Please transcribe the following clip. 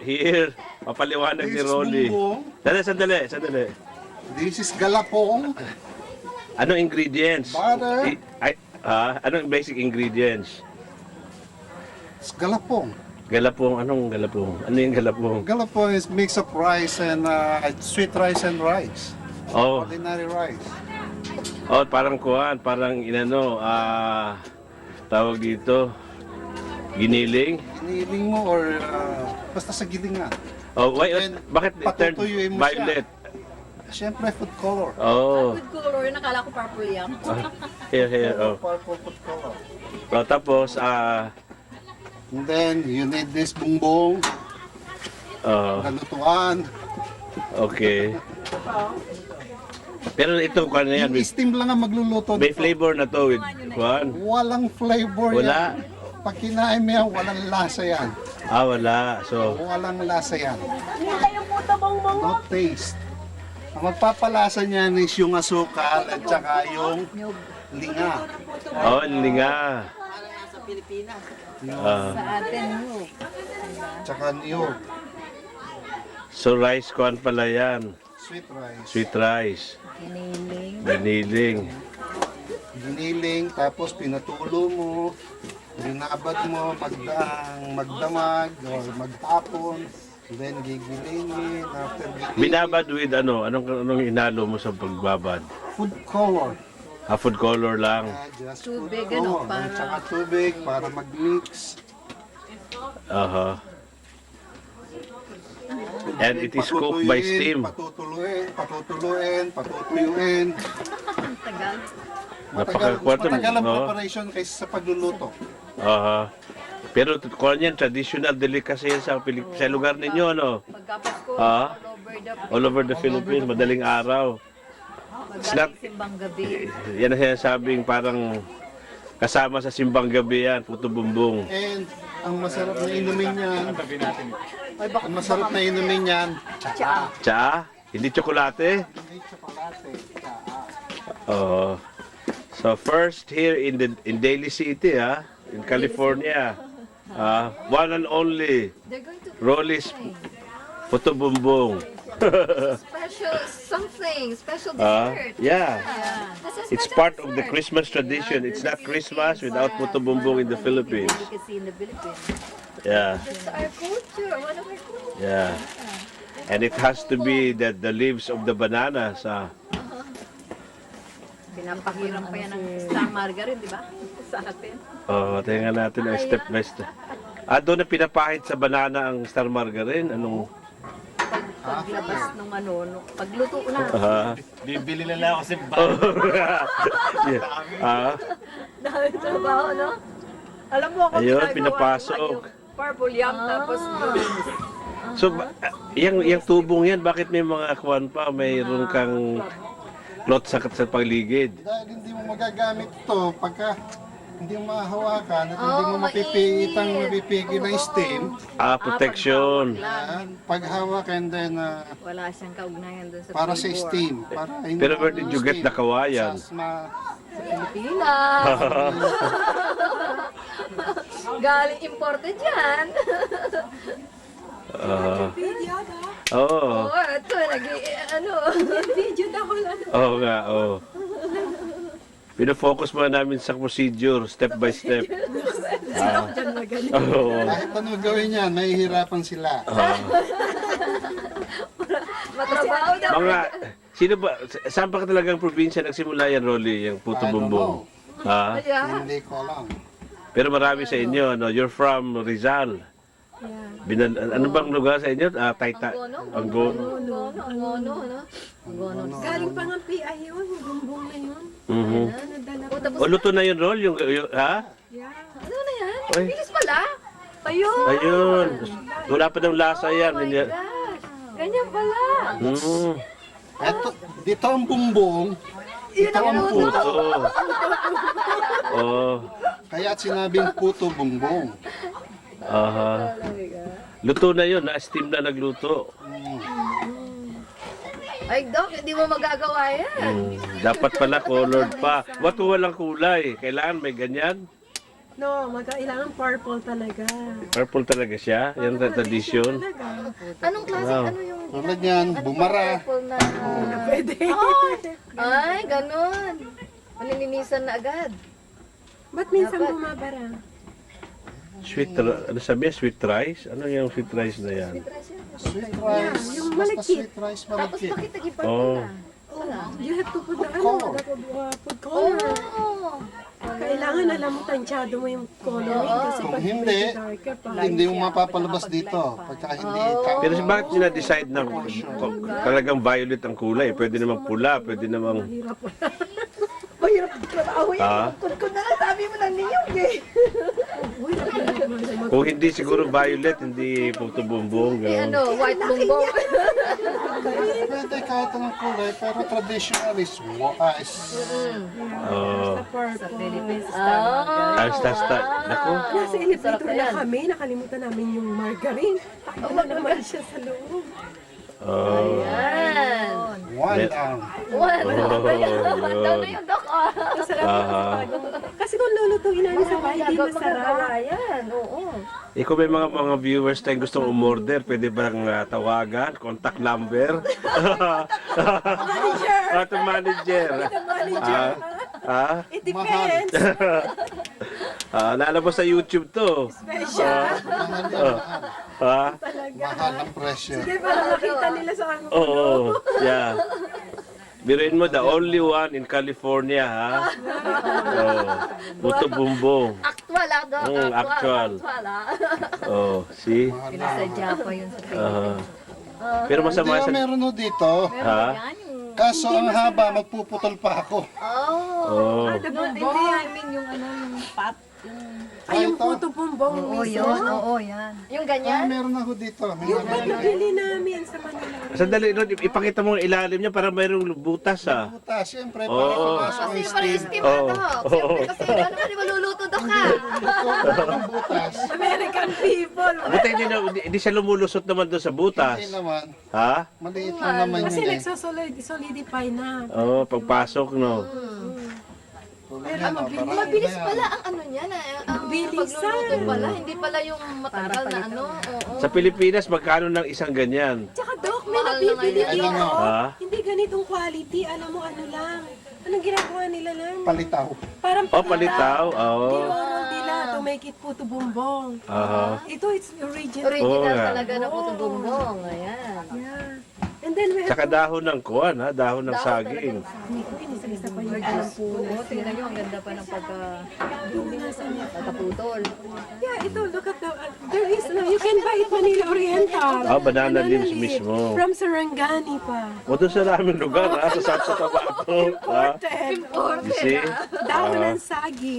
here. Papaliwanag ni This is Rolly. bumbong. Sandali. This is galapong. Anong ingredients? Butter. Anong basic ingredients? It's galapong. Galapong, anong galapong? Ano yung galapong? Galapong is mix of rice and sweet rice and rice. Oh, Ordinary rice. parang kuhan, parang tawag dito, giniling. Iniling mo or basta sa gilingan. Oh, wait, Then, bakit it turned patutuyuin mo siya. violet? Siyempre food color. Oh, Good color, nakala ko purple yan. here, oh. Purple food color. Oh, tapos, And then you need this bumbong, nalutuan. okay. Pero ito, kuhan na yan, Yung steam lang ang magluluto may nito. flavor na to with kuhan. Walang flavor Wala. yan. Pag kinain mo yan, walang lasa yan. Wala. So, Walang lasa yan. No taste. Ang magpapalasa niyan is yung asukal at saka yung linga. linga. Sa atin, no. Tsaka niyog. So, rice kuhan pala yan. Sweet rice. Sweet rice. Giniling. Giniling, tapos pinatulo mo, binabad mo, magdamag, or magtapon, then gigilingin, after gilingin. Binabad with ano? Anong inalo mo sa pagbabad? Food color. Food color lang. Just Tubig, food ano, color. para- Then tsaka tubig para mag-mix. Aha. And it is cooked by steam. Patutuluin. Tagal. Matagal ang no? preparation kaysa sa pagluluto. Aha. Pero kuhan yan, traditional delicacy yan sa lugar ninyo, ano? Pagkapasko, Ah? all over the All over the Philippines, madaling araw. It's not, simbang gabi. yan ang sinasabing parang kasama sa simbang gabi yan, puto bumbong. And ang masarap na inumin niyan, Ay, baka ang masarap na inumin niyan, tsaa. Tsaa? Hindi tsokolate? Hindi tsokolate, tsaa. Oo. So first here in Daly City, in California, one and only they're going to Rolly's Puto Bumbong. special dessert. Yeah. That's a It's special part of the dessert. Christmas tradition. It's not Christmas without Puto Bumbong in the Philippines. Delicacy in the Philippines. Yeah, It's our culture, one of our culture. yeah. And it has to be the leaves of the bananas. Pinapahiram pa yan ng star margarine, di ba? Sa atin. Tingnan natin ang step by step. Doon na pinapahid sa banana ang star margarine. Anong? Paglabas nung pagluto na. Bibili na lang ako sa Yeah. Dahil trabaho, no? Alam mo ako, Ayun, ginagawa ko, pinapasok. Purple yam, tapos So, yung tubong yan, bakit may mga kwan pa? Mayroon kang cloth sa paligid. Dahil hindi mo magagamit ito pagka hindi mo mahahawakan at hindi mo mainit. mapipigil ng steam. Protection. Yan, paghawak and then wala siyang kaugnayan doon sa para sa flavor. steam. Para hindi Pero mo where did you get steam. the kawayan? Sa Pilipinas. Galing imported yan. Oo. Ito, video na ko lang. Oo nga, oo. Pinafocus mo namin sa procedure, step by step. Oo. Kahit ano gawin yan, mahihirapan sila. Matrabaho daw. Sino ba, saan pa ka talagang probinsya nagsimula yan, Rolly, yung Puto I don't Bumbong? Yeah. Hindi ko alam. Pero marami sa inyo, no? You're from Rizal. Ano bang lugar sa inyo? Tayta. Anggono. Anggono. Galing pa ng PI yun, yung bumbong na yun. Mhm. Nadala O, tapos, O, luto na yun, Roll? Ha? Yeah. ano na yan? Ay. Bilis pala. Ayun. Ayun. Wala pa ng lasa yan. Oh my Hindi- gosh. Ganyan pala. Eto, dito ang bumbong, ito ang puto. Oo. Oo. Kaya sinabing puto bumbong. Aha. Luto na yun. Na-steam na nagluto. Ay, Doc, hindi mo magagawa yan. Dapat pala colored pa. Ba't walang kulay? Kailangan may ganyan? No, kailangan purple talaga. Purple talaga siya? Yan ang tradition? Talaga. Anong klase? Wow. Ano yung... Tulad yan, bumara. Purple na... Pwede. Ay, ganun. Manininisan na agad. Ba't minsan bumabara? Ano sabi? Sweet rice? Ano yung sweet rice na yan? Sweet rice. yung Basta malagkit. sweet rice Tapos malagkit. bakit naging Oh. purple na? You have to put the color. food color. Oh. Kailangan alam mo, tansyado mo yung coloring. Kasi Kung pag hindi, medyo darker pa. Hindi mo mapapalabas dito. Pagka hindi Pero bakit nila-decide na talagang violet ang kulay? Pwede namang pula, pwede namang... Mahirap po. Mahirap trabaho yun. Ha? Kun na lang sabi mo ng niyong eh. Kung hindi siguro violet, hindi puto bumbong. Eh ano, white bumbong. Pwede kahit anong kulay, pero traditional is Oh. Sa purple. Philippines, Naku. Nasa elevator Sarap na na yan. kami, nakalimutan namin yung margarine. Takbo na naman siya sa loob. Oh. Yan. one down. One. Oh, Daw na yung dok ah. Masarap Aha. kasi kung lulutuin namin sa bahay, di Gagawa masarap. yan. Oo. Kung may mga viewers tayong gustong umorder, pwede bang tawagan? Contact number? Manager! Ito manager. Manager! Ah? It depends. Naalala mo sa YouTube to. Special. Mahal yan, mahal. Talaga. Mahal ang presyo. Sige, para makita nila sa ano. Oo. Yeah. Biruin mo, the only one in California, ha? Oh. Puto bumbong. Actual ah, dok. Actual. Actual ah. Oh, see? Pinasadya pa yun sa Uh, pero Hindi masama nga sa... meron ho dito. Ha? Yan yung... Kaso ang haba, magpuputol pa ako. Oh. Oh. The Hindi, bumbong. I mean yung ano, yung pot. Ay, yung ito? puto bumbong mismo. Oo, yan. Yung Ah, ganyan? meron ako dito. May Yung meron nabili namin sa Manila. Sandali, Lord, ipakita mo ang ilalim niya para mayroong butas, ha? butas. Siyempre, Oo. para pumasok Kasi ang para steam. steam Oo. na dok. Siyempre kasi ano naman maluluto dok ka. Ang butas. American people. Buta hindi siya lumulusot naman doon sa butas. Hindi naman. Ha? Maliit lang naman Kasi yun eh. nagsosolidify na. Oo, pagpasok, no? Tulad yan, oh, parang Mabilis ano yan. pala ang ano niya na ang Bilisan. pagluluto pala. Hindi pala yung matagal na ano. Oo. Sa Pilipinas, magkano ng isang ganyan? Tsaka Dok, may Mahal na nabibili ngayon. dito. Ano? Ha? Hindi ganitong quality. Alam mo, ano lang. Anong ginagawa nila lang? Palitaw. Parang Oh, palitaw. Oo. Dinurong nila to make it puto bumbong. Aha. Ito, it's original. Original Oo nga. talaga na puto bumbong. Ayan. Yeah. And then we have Tsaka dahon ng kuwan, ha? Dahon ng saging. isa pa yung Oo, tingnan nyo, ang ganda pa ng pagkaputol. Yeah, ito, look at the, there is, no, you can buy it Manila Oriental. Ah, banana leaves mismo. From Sarangani pa. O doon sa daming lugar, ha? Sa Tabaco. Ha? Imported. You see? Dahon ng saging.